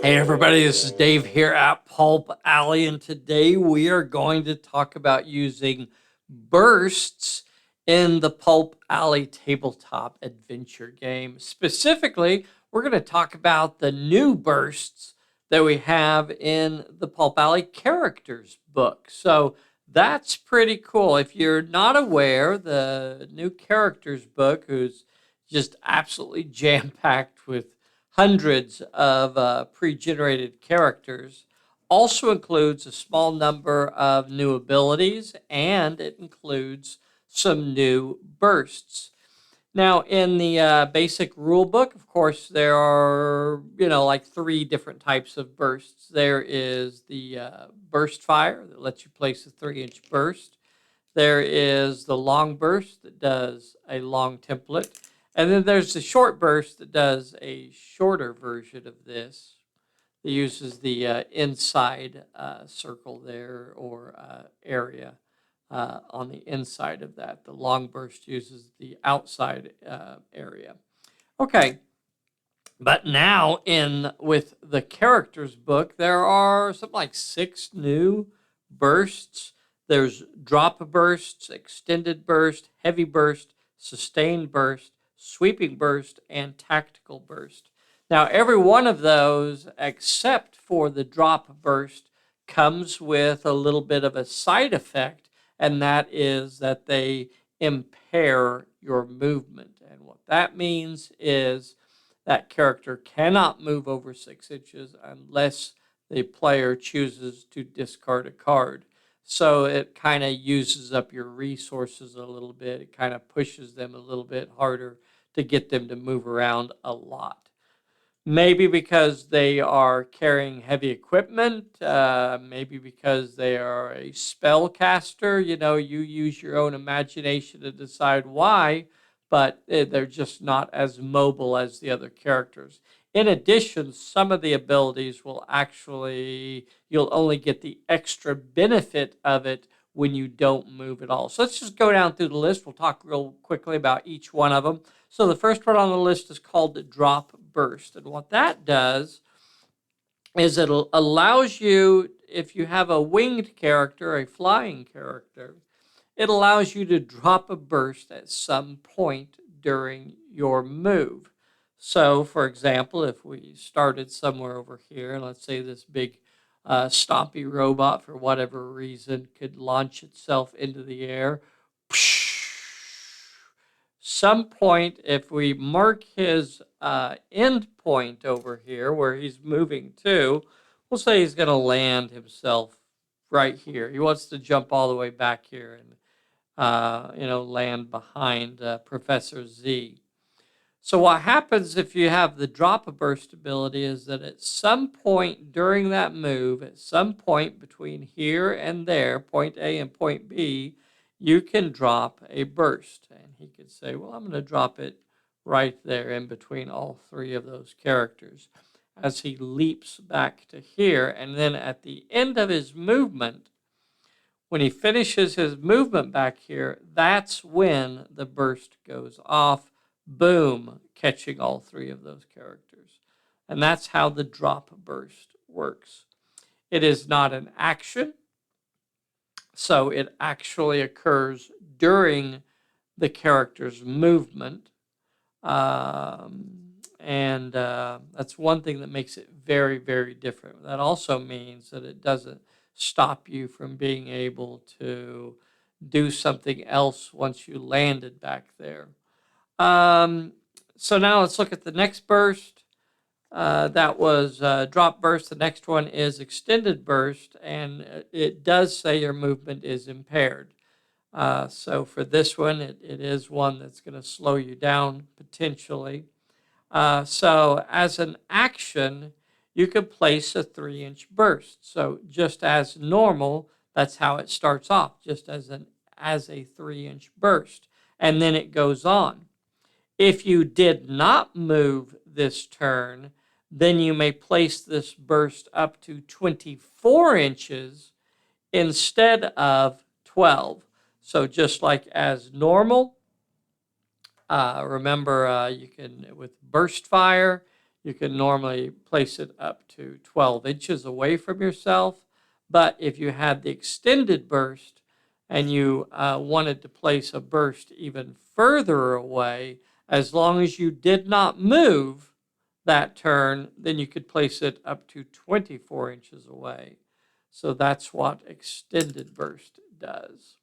Hey everybody, this is Dave here at Pulp Alley, and today we are going to talk about using bursts in the Pulp Alley tabletop adventure game. Specifically, we're going to talk about the new bursts that we have in the Pulp Alley characters book. So that's pretty cool. If you're not aware, the new characters book, who's just absolutely jam packed with hundreds of pre-generated characters, also includes a small number of new abilities, and it includes some new bursts. Now, in the basic rule book, of course, there are, like three different types of bursts. There is the burst fire that lets you place a 3-inch burst. There is the long burst that does a long template. And then there's the short burst that does a shorter version of this. It uses the inside circle there, or area on the inside of that. The long burst uses the outside area. Okay, but now in with the characters book, there are something like 6 new bursts. There's drop bursts, extended burst, heavy burst, sustained burst, sweeping burst, and tactical burst. Now, every one of those, except for the drop burst, comes with a little bit of a side effect, and that is that they impair your movement. And what that means is that character cannot move over 6 inches unless the player chooses to discard a card. So it kind of uses up your resources a little bit. It kind of pushes them a little bit harder to get them to move around a lot. Maybe because they are carrying heavy equipment, maybe because they are a spellcaster. You use your own imagination to decide why, but they're just not as mobile as the other characters. In addition, some of the abilities you'll only get the extra benefit of it when you don't move at all. So let's just go down through the list. We'll talk real quickly about each one of them. So the first one on the list is called the drop burst. And what that does is it allows you, if you have a winged character, a flying character, it allows you to drop a burst at some point during your move. So, for example, if we started somewhere over here, and let's say this big stompy robot, for whatever reason, could launch itself into the air. Some point, if we mark his end point over here where he's moving to, we'll say he's going to land himself right here. He wants to jump all the way back here and land behind Professor Z. So what happens if you have the drop a burst ability is that at some point during that move, at some point between here and there, point A and point B, you can drop a burst. And he could say, well, I'm going to drop it right there in between all three of those characters as he leaps back to here. And then at the end of his movement, when he finishes his movement back here, that's when the burst goes off. Boom, catching all three of those characters. And that's how the drop burst works. It is not an action, so it actually occurs during the character's movement. And that's one thing that makes it very, very different. That also means that it doesn't stop you from being able to do something else once you landed back there. So now let's look at the next burst. That was drop burst. The next one is extended burst, and it does say your movement is impaired. So for this one, it is one that's going to slow you down potentially. So as an action, you could place a 3-inch burst. So just as normal, that's how it starts off, just as a 3-inch burst. And then it goes on. If you did not move this turn, then you may place this burst up to 24 inches instead of 12. So just like as normal, remember you can, with burst fire, You can normally place it up to 12 inches away from yourself. But if you had the extended burst and you wanted to place a burst even further away, as long as you did not move that turn, then you could place it up to 24 inches away. So that's what extended burst does.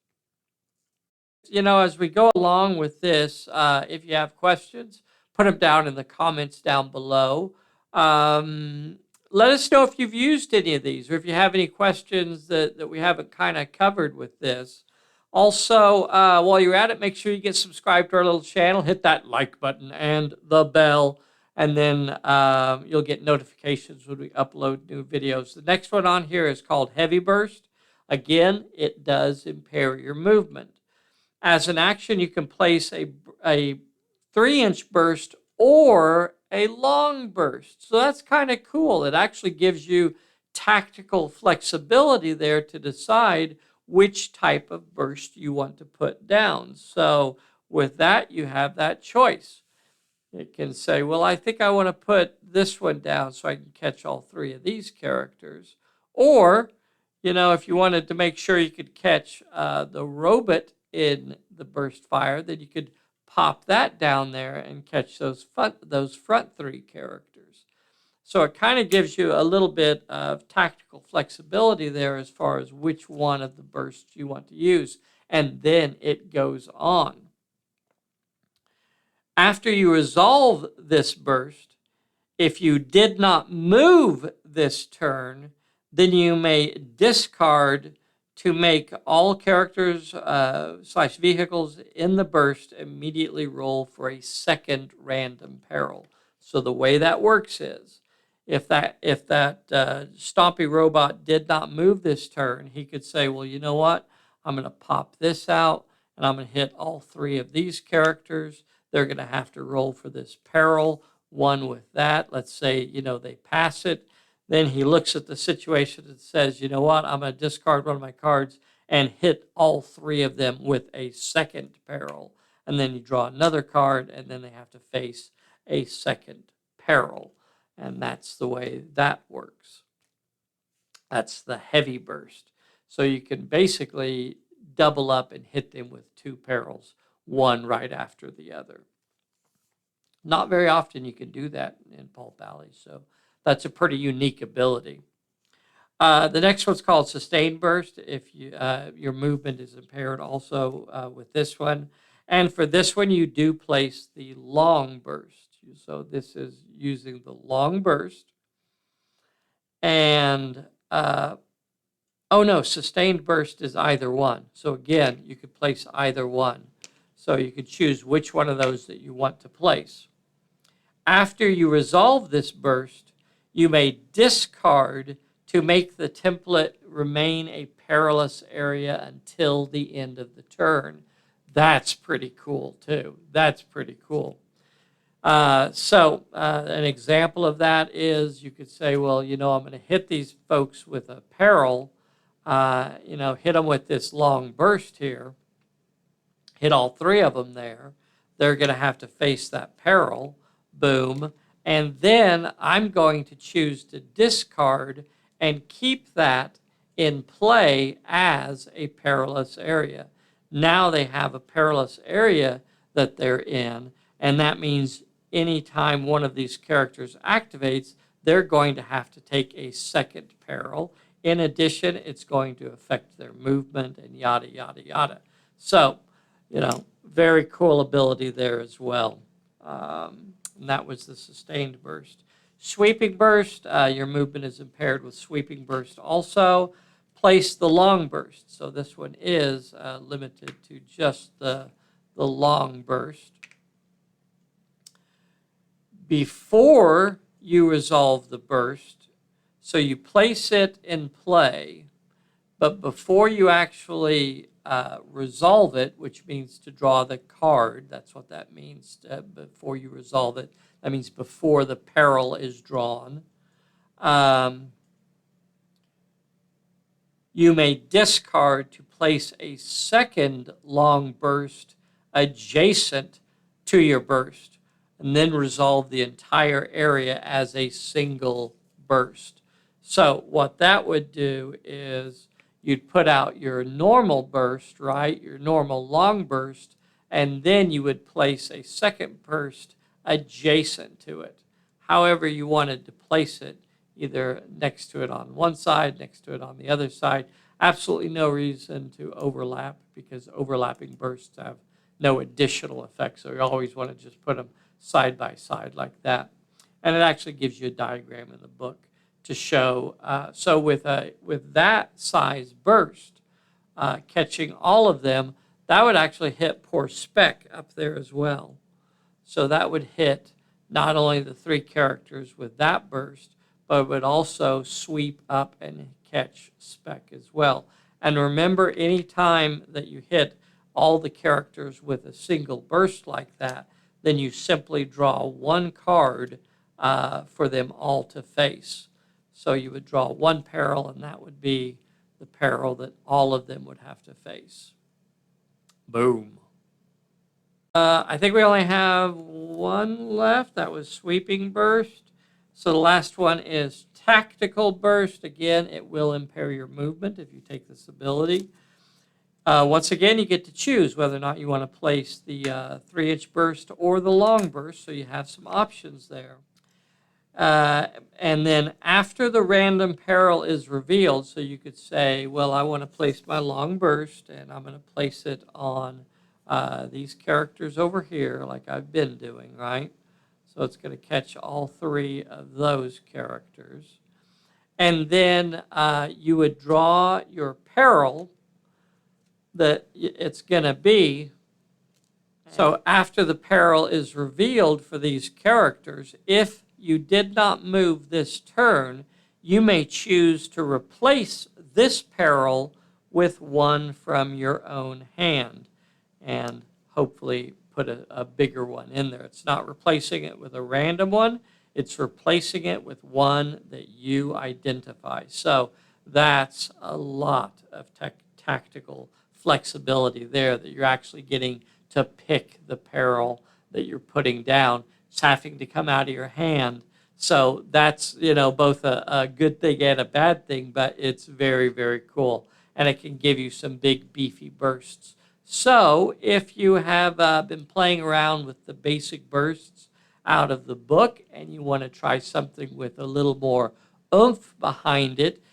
As we go along with this, if you have questions, put them down in the comments down below. Um, Let us know if you've used any of these or if you have any questions that we haven't kind of covered with this. Also, while you're at it, make sure you get subscribed to our little channel, hit that like button and the bell, and then you'll get notifications when we upload new videos. The next one on here is called Heavy Burst. Again, it does impair your movement. As an action, you can place a 3-inch burst or a long burst. So that's kind of cool. It actually gives you tactical flexibility there to decide which type of burst you want to put down. So with that, you have that choice. It can say, well, I think I want to put this one down so I can catch all 3 of these characters. Or, if you wanted to make sure you could catch the robot in the burst fire, then you could pop that down there and catch those front 3 characters. So it kind of gives you a little bit of tactical flexibility there as far as which one of the bursts you want to use. And then it goes on. After you resolve this burst, if you did not move this turn, then you may discard to make all characters / vehicles in the burst immediately roll for a second random peril. So the way that works is, if that Stompy robot did not move this turn, he could say, well, you know what? I'm going to pop this out, and I'm going to hit all 3 of these characters. They're going to have to roll for this peril. One with that. Let's say, they pass it. Then he looks at the situation and says, you know what? I'm going to discard one of my cards and hit all 3 of them with a second peril. And then you draw another card, and then they have to face a second peril. And that's the way that works. That's the heavy burst. So you can basically double up and hit them with 2 perils, one right after the other. Not very often you can do that in Pulp Alley, so that's a pretty unique ability. The next one's called Sustained Burst. If your movement is impaired also with this one. And for this one, you do place the long burst. So this is using the long burst. And, Sustained Burst is either one. So again, you could place either one. So you could choose which one of those that you want to place. After you resolve this burst, you may discard to make the template remain a perilous area until the end of the turn. That's pretty cool, too. That's pretty cool. An example of that is you could say, well, I'm going to hit these folks with a peril, hit them with this long burst here, hit all 3 of them there. They're going to have to face that peril. Boom. And then I'm going to choose to discard and keep that in play as a perilous area. Now they have a perilous area that they're in, and that means anytime one of these characters activates, they're going to have to take a second peril. In addition, it's going to affect their movement and yada, yada, yada. So, very cool ability there as well. And that was the Sustained Burst. Sweeping Burst, your movement is impaired with Sweeping Burst also. Place the Long Burst. So this one is limited to just the long burst. Before you resolve the burst, so you place it in play, but before you actually resolve it, which means to draw the card, that's what that means, before you resolve it. That means before the peril is drawn. You may discard to place a second long burst adjacent to your burst. and then resolve the entire area as a single burst. So what that would do is you'd put out your normal burst, right? Your normal long burst, and then you would place a second burst adjacent to it. However you wanted to place it, either next to it on one side, next to it on the other side. Absolutely no reason to overlap because overlapping bursts have no additional effect. So you always want to just put them side by side like that. And it actually gives you a diagram in the book to show. So with that size burst, catching all of them, that would actually hit poor Speck up there as well. So that would hit not only the three characters with that burst, but it would also sweep up and catch Speck as well. And remember, any time that you hit all the characters with a single burst like that, then you simply draw one card for them all to face. So you would draw one peril, and that would be the peril that all of them would have to face. Boom. I think we only have one left. That was Sweeping Burst. So the last one is Tactical Burst. Again, it will impair your movement if you take this ability. Once again, you get to choose whether or not you want to place the 3-inch burst or the long burst, so you have some options there. And then after the random peril is revealed, so you could say, well, I want to place my long burst, and I'm going to place it on these characters over here, like I've been doing, right? So it's going to catch all three of those characters. And then you would draw your peril that it's going to be. So after the peril is revealed for these characters, if you did not move this turn, you may choose to replace this peril with one from your own hand and hopefully put a bigger one in there. It's not replacing it with a random one. It's replacing it with one that you identify. So that's a lot of tactical flexibility there, that you're actually getting to pick the peril that you're putting down. It's having to come out of your hand. So that's, both a good thing and a bad thing, but it's very, very cool. And it can give you some big, beefy bursts. So if you have been playing around with the basic bursts out of the book and you want to try something with a little more oomph behind it,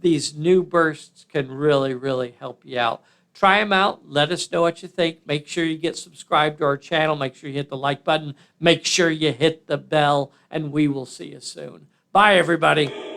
these new bursts can really, really help you out. Try them out. Let us know what you think. Make sure you get subscribed to our channel. Make sure you hit the like button. Make sure you hit the bell, and we will see you soon. Bye, everybody.